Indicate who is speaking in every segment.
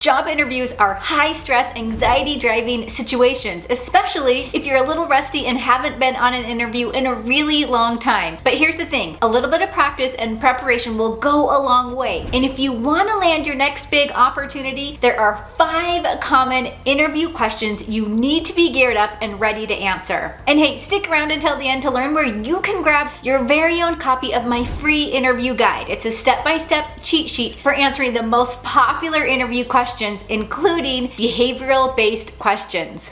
Speaker 1: Job interviews are high-stress, anxiety-driving situations, especially if you're a little rusty and haven't been on an interview in a really long time. But here's the thing, a little bit of practice and preparation will go a long way. And if you want to land your next big opportunity, there are 5 common interview questions you need to be geared up and ready to answer. And hey, stick around until the end to learn where you can grab your very own copy of my free interview guide. It's a step-by-step cheat sheet for answering the most popular interview questions, including behavioral-based questions.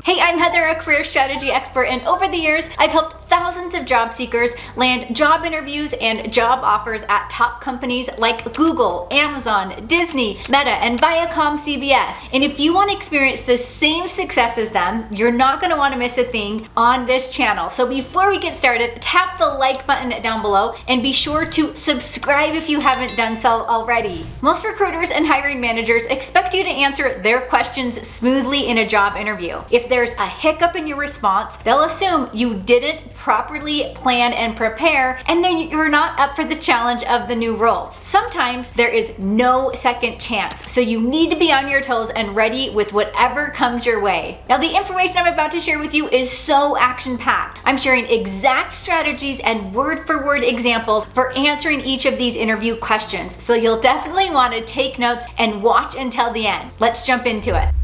Speaker 1: Hey, I'm Heather, a career strategy expert, and over the years, I've helped thousands of job seekers land job interviews and job offers at top companies like Google, Amazon, Disney, Meta, and Viacom CBS. And if you want to experience the same success as them, you're not going to want to miss a thing on this channel. So before we get started, tap the like button down below and be sure to subscribe if you haven't done so already. Most recruiters and hiring managers expect you to answer their questions smoothly in a job interview. If there's a hiccup in your response, they'll assume you didn't properly plan and prepare, and then you're not up for the challenge of the new role. Sometimes there is no second chance, so you need to be on your toes and ready with whatever comes your way. Now, the information I'm about to share with you is so action-packed. I'm sharing exact strategies and word-for-word examples for answering each of these interview questions, so you'll definitely want to take notes and watch until the end. Let's jump into it.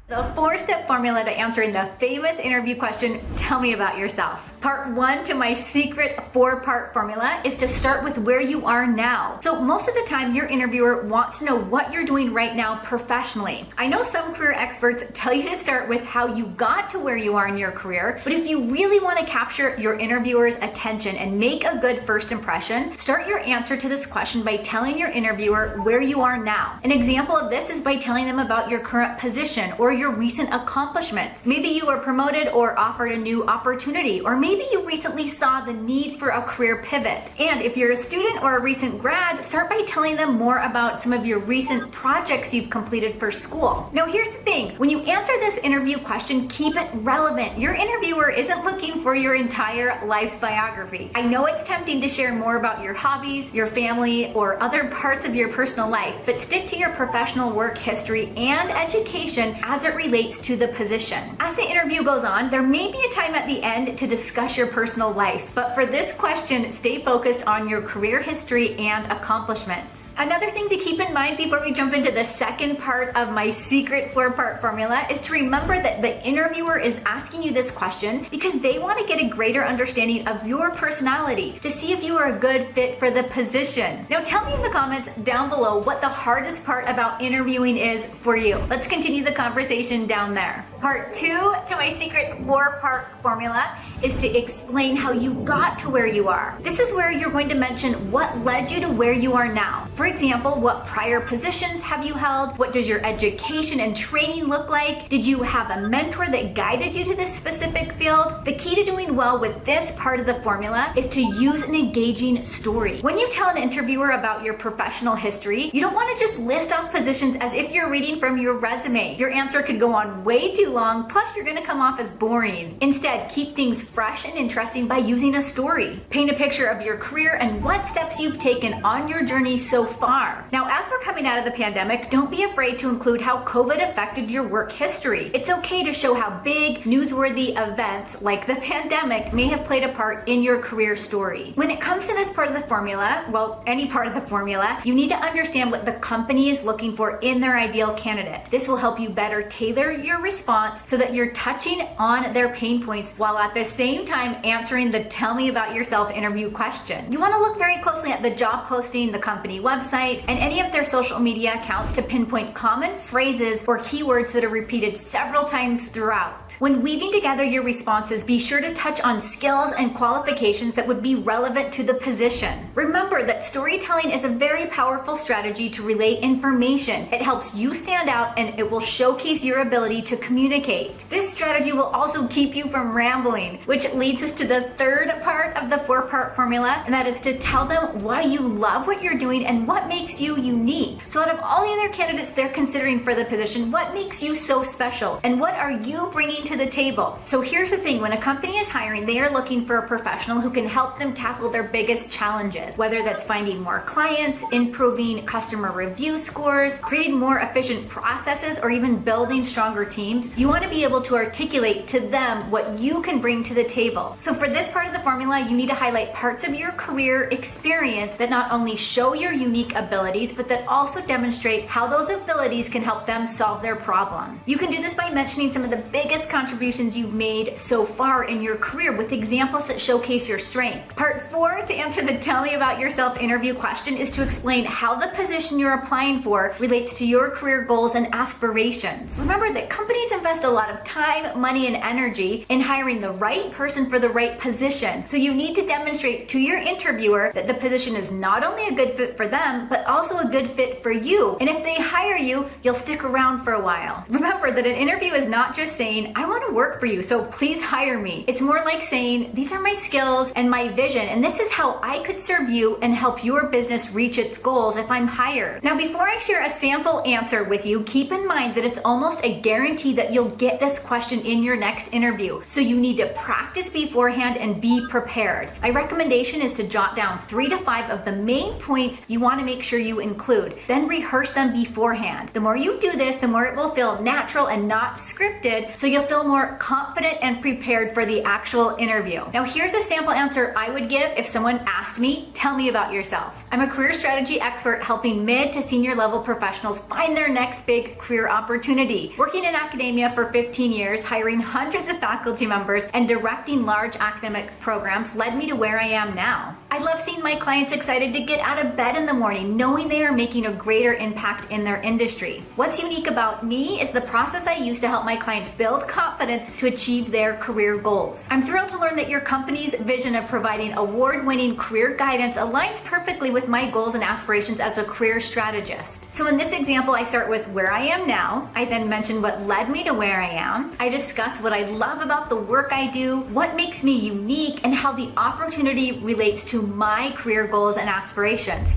Speaker 1: The 4-step formula to answering the famous interview question, tell me about yourself. Part 1 to my secret 4-part formula is to start with where you are now. So most of the time, your interviewer wants to know what you're doing right now professionally. I know some career experts tell you to start with how you got to where you are in your career, but if you really want to capture your interviewer's attention and make a good first impression, start your answer to this question by telling your interviewer where you are now. An example of this is by telling them about your current position or your recent accomplishments. Maybe you were promoted or offered a new opportunity, or maybe you recently saw the need for a career pivot. And if you're a student or a recent grad, start by telling them more about some of your recent projects you've completed for school. Now, here's the thing. When you answer this interview question, keep it relevant. Your interviewer isn't looking for your entire life's biography. I know it's tempting to share more about your hobbies, your family, or other parts of your personal life, but stick to your professional work history and education as it relates to the position. As the interview goes on, there may be a time at the end to discuss your personal life, but for this question, stay focused on your career history and accomplishments. Another thing to keep in mind before we jump into the second part of my secret 4-part formula is to remember that the interviewer is asking you this question because they want to get a greater understanding of your personality to see if you are a good fit for the position. Now, tell me in the comments down below what the hardest part about interviewing is for you. Let's continue the conversation down there. Part 2 to my secret 4-part formula is to explain how you got to where you are. This is where you're going to mention what led you to where you are now. For example, what prior positions have you held? What does your education and training look like? Did you have a mentor that guided you to this specific field? The key to doing well with this part of the formula is to use an engaging story. When you tell an interviewer about your professional history, you don't want to just list off positions as if you're reading from your resume. Your answer could go on way too long, plus you're going to come off as boring. Instead, keep things fresh and interesting by using a story. Paint a picture of your career and what steps you've taken on your journey so far. Now, as we're coming out of the pandemic, don't be afraid to include how COVID affected your work history. It's okay to show how big, newsworthy events like the pandemic may have played a part in your career story. When it comes to this part of the formula, well, any part of the formula, you need to understand what the company is looking for in their ideal candidate. This will help you better tailor your response so that you're touching on their pain points while at the same time answering the tell me about yourself interview question. You want to look very closely at the job posting, the company website, and any of their social media accounts to pinpoint common phrases or keywords that are repeated several times throughout. When weaving together your responses, be sure to touch on skills and qualifications that would be relevant to the position. Remember that storytelling is a very powerful strategy to relay information. It helps you stand out and it will showcase increase your ability to communicate. This strategy will also keep you from rambling, which leads us to the third part of the 4-part formula, and that is to tell them why you love what you're doing and what makes you unique. So out of all the other candidates they're considering for the position, what makes you so special and what are you bringing to the table? So here's the thing, when a company is hiring, they are looking for a professional who can help them tackle their biggest challenges, whether that's finding more clients, improving customer review scores, creating more efficient processes, or even building stronger teams. You want to be able to articulate to them what you can bring to the table. So for this part of the formula, you need to highlight parts of your career experience that not only show your unique abilities, but that also demonstrate how those abilities can help them solve their problem. You can do this by mentioning some of the biggest contributions you've made so far in your career with examples that showcase your strength. Part 4, to answer the tell me about yourself interview question, is to explain how the position you're applying for relates to your career goals and aspirations. Remember that companies invest a lot of time, money, and energy in hiring the right person for the right position. So you need to demonstrate to your interviewer that the position is not only a good fit for them, but also a good fit for you. And if they hire you, you'll stick around for a while. Remember that an interview is not just saying, I want to work for you, so please hire me. It's more like saying, these are my skills and my vision, and this is how I could serve you and help your business reach its goals if I'm hired. Now, before I share a sample answer with you, keep in mind that it's almost a guarantee that you'll get this question in your next interview. So you need to practice beforehand and be prepared. My recommendation is to jot down 3 to 5 of the main points you want to make sure you include. Then rehearse them beforehand. The more you do this, the more it will feel natural and not scripted, so you'll feel more confident and prepared for the actual interview. Now, here's a sample answer I would give if someone asked me, tell me about yourself. I'm a career strategy expert helping mid to senior level professionals find their next big career opportunity. Working in academia for 15 years, hiring hundreds of faculty members, and directing large academic programs led me to where I am now. I love seeing my clients excited to get out of bed in the morning, knowing they are making a greater impact in their industry. What's unique about me is the process I use to help my clients build confidence to achieve their career goals. I'm thrilled to learn that your company's vision of providing award-winning career guidance aligns perfectly with my goals and aspirations as a career strategist. So in this example, I start with where I am now. I then mention what led me to where I am. I discuss what I love about the work I do, what makes me unique, and how the opportunity relates to my career goals and aspirations.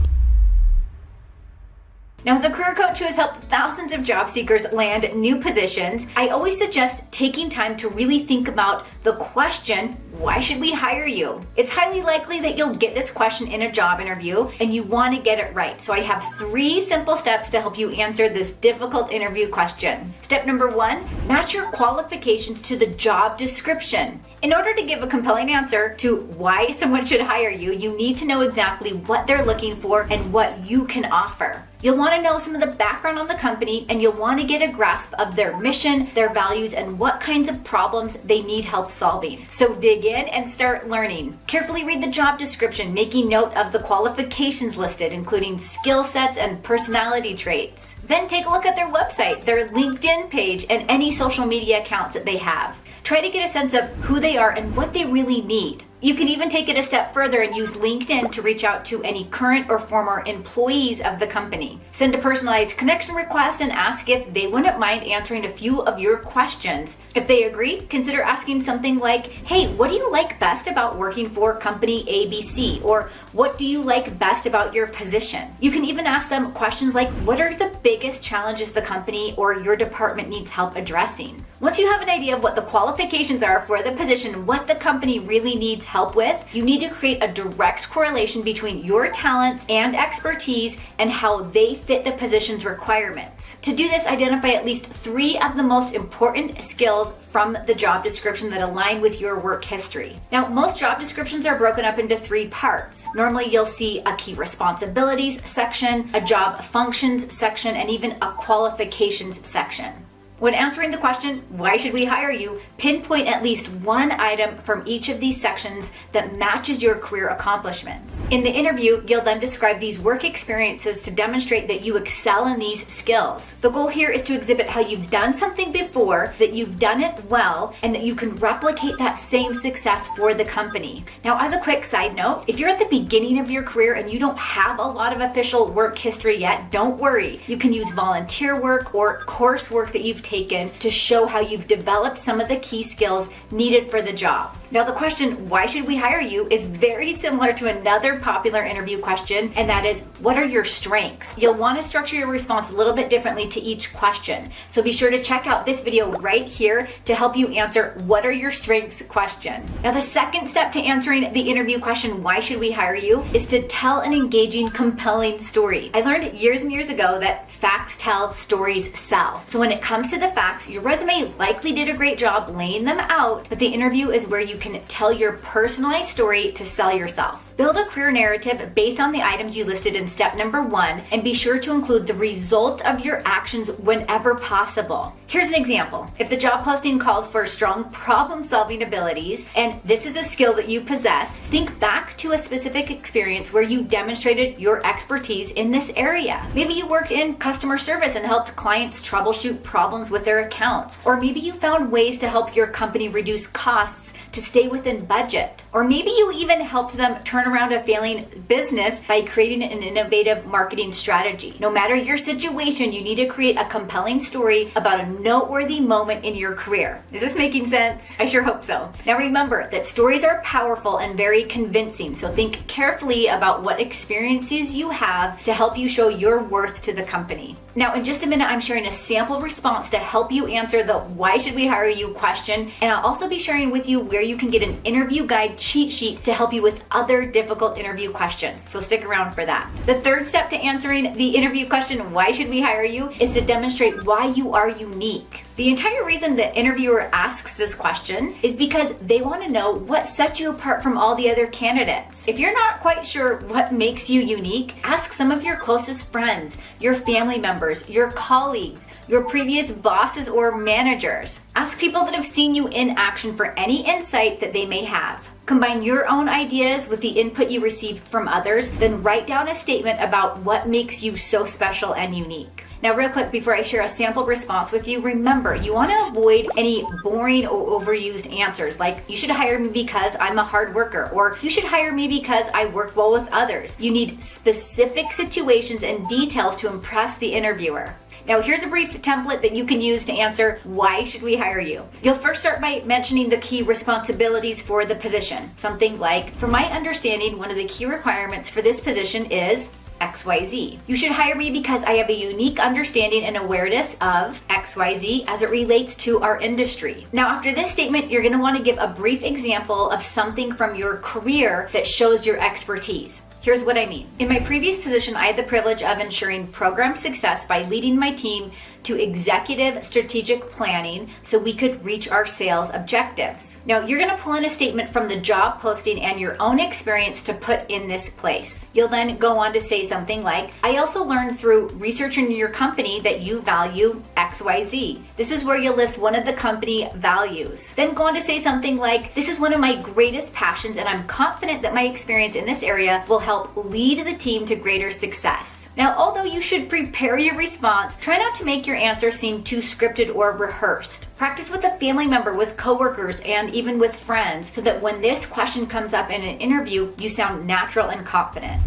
Speaker 1: Now, as a career coach who has helped thousands of job seekers land new positions, I always suggest taking time to really think about the question, why should we hire you? It's highly likely that you'll get this question in a job interview and you want to get it right. So I have 3 simple steps to help you answer this difficult interview question. Step number 1, match your qualifications to the job description. In order to give a compelling answer to why someone should hire you, you need to know exactly what they're looking for and what you can offer. You'll want to know some of the background on the company, and you'll want to get a grasp of their mission, their values, and what kinds of problems they need help solving. So dig in and start learning. Carefully read the job description, making note of the qualifications listed, including skill sets and personality traits. Then take a look at their website, their LinkedIn page, and any social media accounts that they have. Try to get a sense of who they are and what they really need. You can even take it a step further and use LinkedIn to reach out to any current or former employees of the company. Send a personalized connection request and ask if they wouldn't mind answering a few of your questions. If they agree, consider asking something like, hey, what do you like best about working for company ABC? Or what do you like best about your position? You can even ask them questions like, what are the biggest challenges the company or your department needs help addressing? Once you have an idea of what the qualifications are for the position, what the company really needs help with, you need to create a direct correlation between your talents and expertise and how they fit the position's requirements. To do this, identify at least 3 of the most important skills from the job description that align with your work history. Now, most job descriptions are broken up into 3 parts. Normally, you'll see a key responsibilities section, a job functions section, and even a qualifications section. When answering the question, why should we hire you, pinpoint at least one item from each of these sections that matches your career accomplishments. In the interview, you'll then describe these work experiences to demonstrate that you excel in these skills. The goal here is to exhibit how you've done something before, that you've done it well, and that you can replicate that same success for the company. Now, as a quick side note, if you're at the beginning of your career and you don't have a lot of official work history yet, don't worry. You can use volunteer work or coursework that you've taken to show how you've developed some of the key skills needed for the job. Now, the question, why should we hire you, is very similar to another popular interview question, and that is, what are your strengths? You'll want to structure your response a little bit differently to each question. So be sure to check out this video right here to help you answer what are your strengths question. Now, the second step to answering the interview question, why should we hire you, is to tell an engaging, compelling story. I learned years and years ago that facts tell, stories sell. So when it comes to the facts, your resume likely did a great job laying them out, but the interview is where you can tell your personalized story to sell yourself. Build a career narrative based on the items you listed in step number 1, and be sure to include the result of your actions whenever possible. Here's an example. If the job posting calls for strong problem-solving abilities, and this is a skill that you possess, think back to a specific experience where you demonstrated your expertise in this area. Maybe you worked in customer service and helped clients troubleshoot problems with their accounts. Or maybe you found ways to help your company reduce costs to stay within budget. Or maybe you even helped them turn around a failing business by creating an innovative marketing strategy. No matter your situation, you need to create a compelling story about a noteworthy moment in your career. Is this making sense? I sure hope so. Now remember that stories are powerful and very convincing, so think carefully about what experiences you have to help you show your worth to the company. Now, in just a minute, I'm sharing a sample response to help you answer the why should we hire you question, and I'll also be sharing with you where you can get an interview guide cheat sheet to help you with other difficult interview questions. So stick around for that. The third step to answering the interview question, why should we hire you, is to demonstrate why you are unique. The entire reason the interviewer asks this question is because they want to know what sets you apart from all the other candidates. If you're not quite sure what makes you unique, ask some of your closest friends, your family members, your colleagues, your previous bosses or managers. Ask people that have seen you in action for any insight that they may have. Combine your own ideas with the input you received from others, then write down a statement about what makes you so special and unique. Now, real quick, before I share a sample response with you, remember, you want to avoid any boring or overused answers like, you should hire me because I'm a hard worker, or you should hire me because I work well with others. You need specific situations and details to impress the interviewer. Now, here's a brief template that you can use to answer why should we hire you. You'll first start by mentioning the key responsibilities for the position. Something like, from my understanding, one of the key requirements for this position is XYZ. You should hire me because I have a unique understanding and awareness of XYZ as it relates to our industry. Now, after this statement, you're going to want to give a brief example of something from your career that shows your expertise. Here's what I mean. In my previous position, I had the privilege of ensuring program success by leading my team to executive strategic planning so we could reach our sales objectives. Now, you're going to pull in a statement from the job posting and your own experience to put in this place. You'll then go on to say something like, I also learned through researching your company that you value XYZ. This is where you'll list one of the company values. Then go on to say something like, this is one of my greatest passions and I'm confident that my experience in this area will help lead the team to greater success. Now, although you should prepare your response, try not to make your answer seem too scripted or rehearsed. Practice with a family member, with coworkers, and even with friends so that when this question comes up in an interview, you sound natural and confident.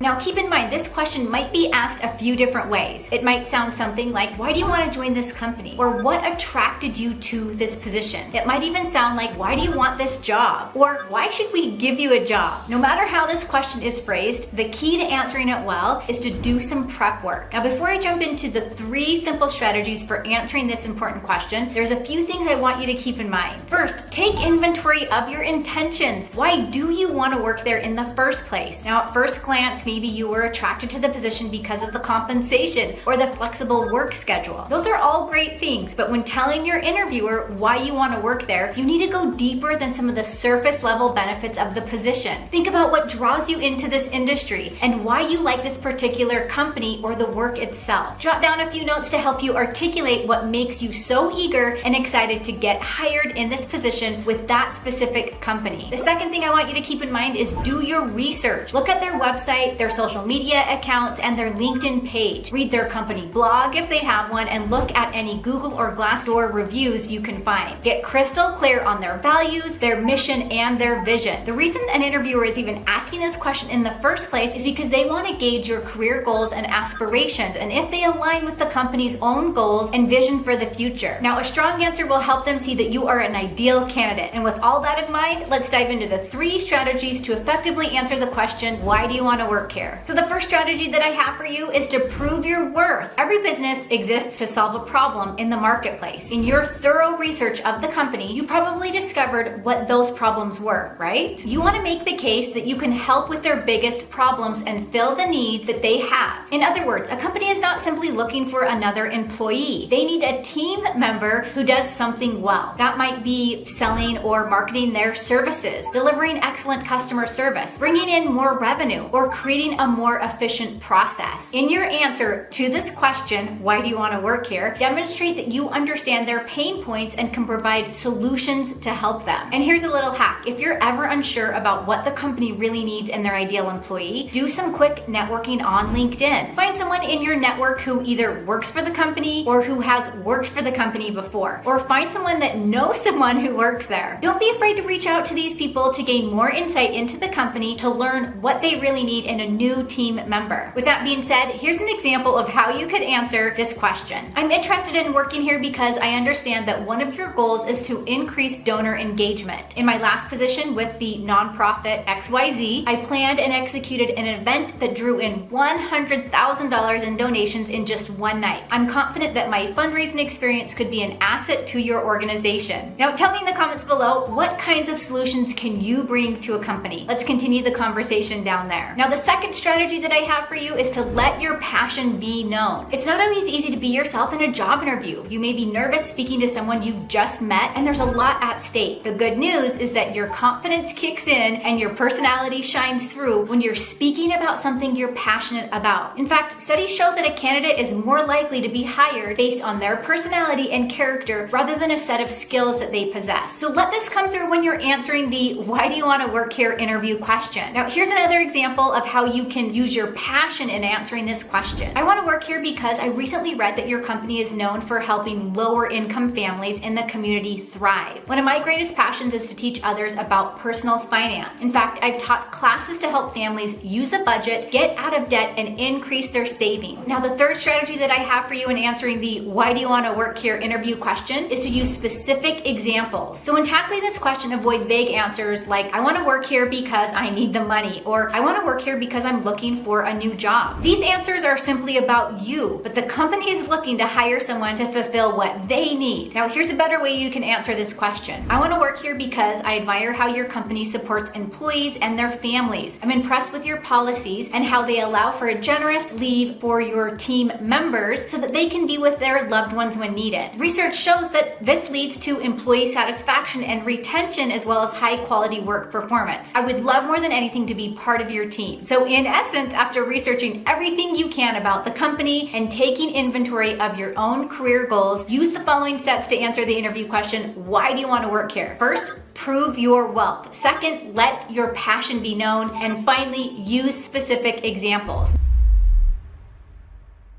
Speaker 1: Now, keep in mind, this question might be asked a few different ways. It might sound something like, why do you want to join this company? Or what attracted you to this position? It might even sound like, why do you want this job? Or why should we give you a job? No matter how this question is phrased, the key to answering it well is to do some prep work. Now, before I jump into the 3 simple strategies for answering this important question, there's a few things I want you to keep in mind. First, take inventory of your intentions. Why do you want to work there in the first place? Now, at first glance, maybe you were attracted to the position because of the compensation or the flexible work schedule. Those are all great things, but when telling your interviewer why you want to work there, you need to go deeper than some of the surface level benefits of the position. Think about what draws you into this industry and why you like this particular company or the work itself. Jot down a few notes to help you articulate what makes you so eager and excited to get hired in this position with that specific company. The second thing I want you to keep in mind is do your research. Look at their website, their social media accounts, and their LinkedIn page. Read their company blog if they have one, and look at any Google or Glassdoor reviews you can find. Get crystal clear on their values, their mission, and their vision. The reason an interviewer is even asking this question in the first place is because they want to gauge your career goals and aspirations, and if they align with the company's own goals and vision for the future. Now, a strong answer will help them see that you are an ideal candidate. And with all that in mind, let's dive into the 3 strategies to effectively answer the question, why do you want to work here? So the first strategy that I have for you is to prove your worth. Every business exists to solve a problem in the marketplace. In your thorough research of the company, you probably discovered what those problems were, right? You want to make the case that you can help with their biggest problems and fill the needs that they have. In other words, a company is not simply looking for another employee. They need a team member who does something well. That might be selling or marketing their services, delivering excellent customer service, bringing in more revenue, or creating a more efficient process. In your answer to this question, why do you want to work here, demonstrate that you understand their pain points and can provide solutions to help them. And here's a little hack. If you're ever unsure about what the company really needs in their ideal employee, do some quick networking on LinkedIn. Find someone in your network who either works for the company or who has worked for the company before, or find someone that knows someone who works there. Don't be afraid to reach out to these people to gain more insight into the company, to learn what they really need in a new team member. With that being said, here's an example of how you could answer this question. I'm interested in working here because I understand that one of your goals is to increase donor engagement. In my last position with the nonprofit XYZ, I planned and executed an event that drew in $100,000 in donations in just one night. I'm confident that my fundraising experience could be an asset to your organization. Now, tell me in the comments below, what kinds of solutions can you bring to a company? Let's continue the conversation down there. Now, the second strategy that I have for you is to let your passion be known. It's not always easy to be yourself in a job interview. You may be nervous speaking to someone you've just met, and there's a lot at stake. The good news is that your confidence kicks in and your personality shines through when you're speaking about something you're passionate about. In fact, studies show that a candidate is more likely to be hired based on their personality and character rather than a set of skills that they possess. So let this come through when you're answering the why do you want to work here interview question. Now, here's another example of how you can use your passion in answering this question. I want to work here because I recently read that your company is known for helping lower income families in the community thrive. One of my greatest passions is to teach others about personal finance. In fact, I've taught classes to help families use a budget, get out of debt, and increase their savings. Now, the third strategy that I have for you in answering the why do you want to work here interview question is to use specific examples. So when tackling this question, avoid vague answers like, I want to work here because I need the money, or I want to work here because I'm looking for a new job. These answers are simply about you, but the company is looking to hire someone to fulfill what they need. Now, here's a better way you can answer this question. I want to work here because I admire how your company supports employees and their families. I'm impressed with your policies and how they allow for a generous leave for your team members so that they can be with their loved ones when needed. Research shows that this leads to employee satisfaction and retention, as well as high quality work performance. I would love more than anything to be part of your team. So in essence, after researching everything you can about the company and taking inventory of your own career goals, use the following steps to answer the interview question, why do you want to work here? First, prove your wealth. Second, let your passion be known. And finally, use specific examples.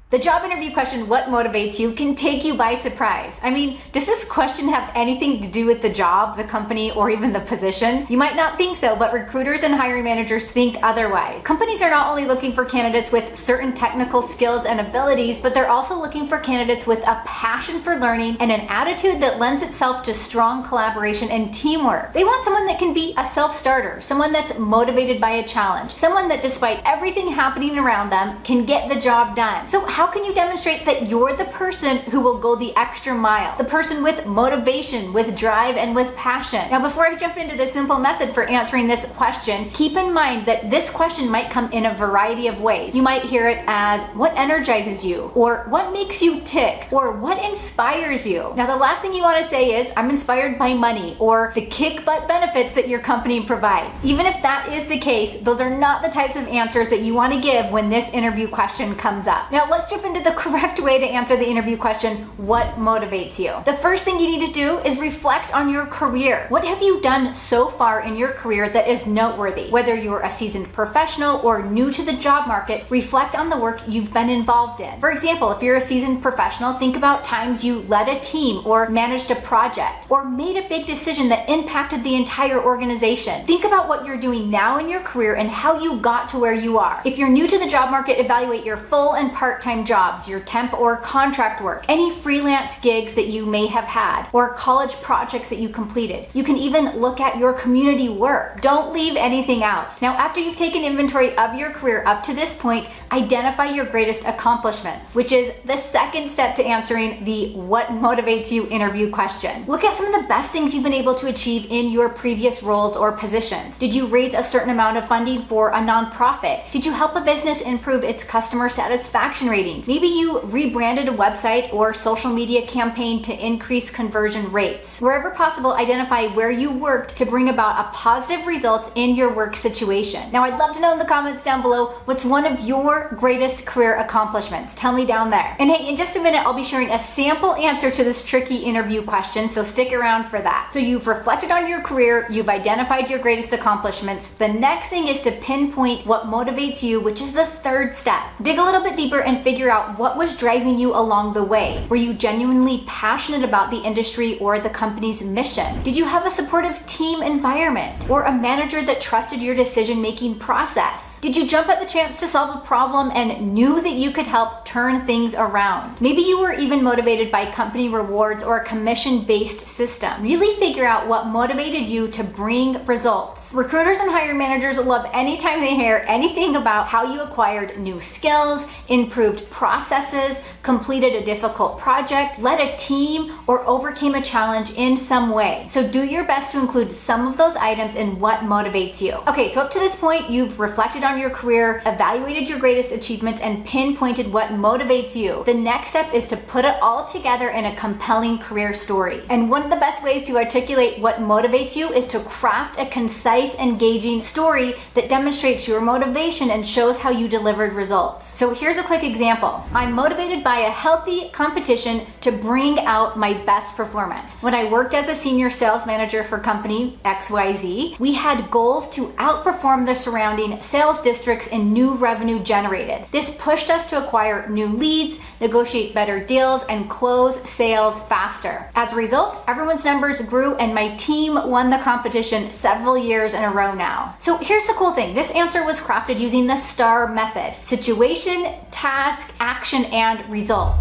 Speaker 1: The job interview question, what motivates you, can take you by surprise. I mean, does this question have anything to do with the job, the company, or even the position? You might not think so, but recruiters and hiring managers think otherwise. Companies are not only looking for candidates with certain technical skills and abilities, but they're also looking for candidates with a passion for learning and an attitude that lends itself to strong collaboration and teamwork. They want someone that can be a self-starter, someone that's motivated by a challenge, someone that despite everything happening around them can get the job done. So how can you demonstrate that you're the person who will go the extra mile? The person with motivation, with drive, and with passion. Now, before I jump into the simple method for answering this question, keep in mind that this question might come in a variety of ways. You might hear it as, what energizes you? Or what makes you tick? Or what inspires you? Now, the last thing you want to say is, I'm inspired by money, or the kick butt benefits that your company provides. Even if that is the case, those are not the types of answers that you want to give when this interview question comes up. Now, let's jump into the correct way to answer the interview question, what motivates you? The first thing you need to do is reflect on your career. What have you done so far in your career that is noteworthy? Whether you're a seasoned professional or new to the job market, reflect on the work you've been involved in. For example, if you're a seasoned professional, think about times you led a team or managed a project or made a big decision that impacted the entire organization. Think about what you're doing now in your career and how you got to where you are. If you're new to the job market, evaluate your full and part-time jobs, your temp or contract work, any freelance gigs that you may have had, or college projects that you completed. You can even look at your community work. Don't leave anything out. Now, after you've taken inventory of your career up to this point, identify your greatest accomplishments, which is the second step to answering the what motivates you interview question. Look at some of the best things you've been able to achieve in your previous roles or positions. Did you raise a certain amount of funding for a nonprofit? Did you help a business improve its customer satisfaction ratings? Maybe you rebranded a website or social media campaign to increase conversion rates. Wherever possible, identify where you worked to bring about a positive results in your work situation. Now, I'd love to know in the comments down below, what's one of your greatest career accomplishments? Tell me down there. And hey, in just a minute, I'll be sharing a sample answer to this tricky interview question, so stick around for that. So you've reflected on your career, you've identified your greatest accomplishments. The next thing is to pinpoint what motivates you, which is the third step. Dig a little bit deeper and figure out what was driving you along the way. Were you genuinely passionate about the industry or the company's mission? Did you have a supportive team environment or a manager that trusted your decision-making process? Did you jump at the chance to solve a problem and knew that you could help turn things around? Maybe you were even motivated by company rewards or a commission-based system. Really figure out what motivated you to bring results. Recruiters and hiring managers love anytime they hear anything about how you acquired new skills, improved processes, completed a difficult project, led a team, or overcame a challenge in some way. So do your best to include some of those items in what motivates you. Okay, so up to this point, you've reflected on your career, evaluated your greatest achievements, and pinpointed what motivates you. The next step is to put it all together in a compelling career story. And one of the best ways to articulate what motivates you is to craft a concise, engaging story that demonstrates your motivation and shows how you delivered results. So here's a quick example. I'm motivated by a healthy competition to bring out my best performance. When I worked as a senior sales manager for company XYZ, we had goals to outperform the surrounding sales districts in new revenue generated. This pushed us to acquire new leads, negotiate better deals, and close sales faster. As a result, everyone's numbers grew and my team won the competition several years in a row now. So here's the cool thing. This answer was crafted using the STAR method: situation, task, action, and result.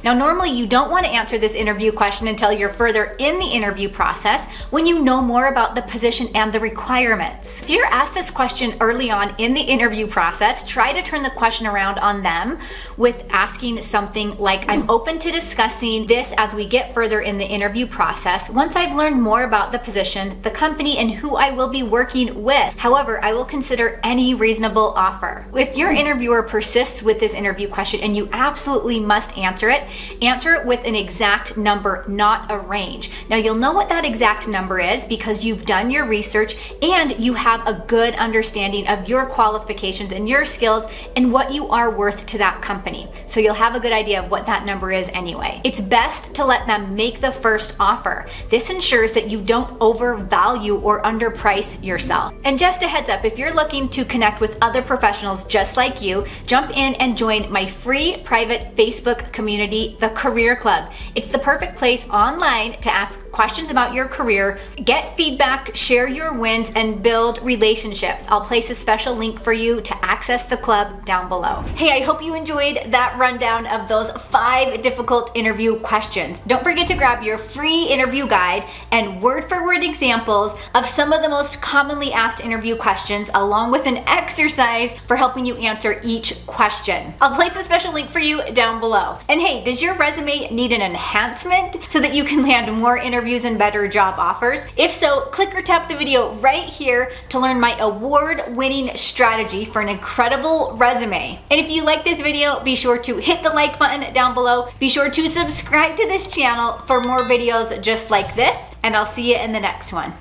Speaker 1: Now, normally you don't want to answer this interview question until you're further in the interview process when you know more about the position and the requirements. If you're asked this question early on in the interview process, try to turn the question around on them with asking something like, I'm open to discussing this as we get further in the interview process once I've learned more about the position, the company, and who I will be working with. However, I will consider any reasonable offer. If your interviewer persists with this interview question and you absolutely must answer it with an exact number, not a range. Now, you'll know what that exact number is because you've done your research and you have a good understanding of your qualifications and your skills and what you are worth to that company. So you'll have a good idea of what that number is anyway. It's best to let them make the first offer. This ensures that you don't overvalue or underprice yourself. And just a heads up, if you're looking to connect with other professionals just like you, jump in and join my free private Facebook community, the Career Club. It's the perfect place online to ask questions about your career, get feedback, share your wins, and build relationships. I'll place a special link for you to access the club down below. Hey, I hope you enjoyed that rundown of those 5 difficult interview questions. Don't forget to grab your free interview guide and word-for-word examples of some of the most commonly asked interview questions, along with an exercise for helping you answer each question. I'll place a special link for you down below. And hey, does your resume need an enhancement so that you can land more interviews and better job offers? If so, click or tap the video right here to learn my award-winning strategy for an incredible resume. And if you like this video, be sure to hit the like button down below. Be sure to subscribe to this channel for more videos just like this, and I'll see you in the next one.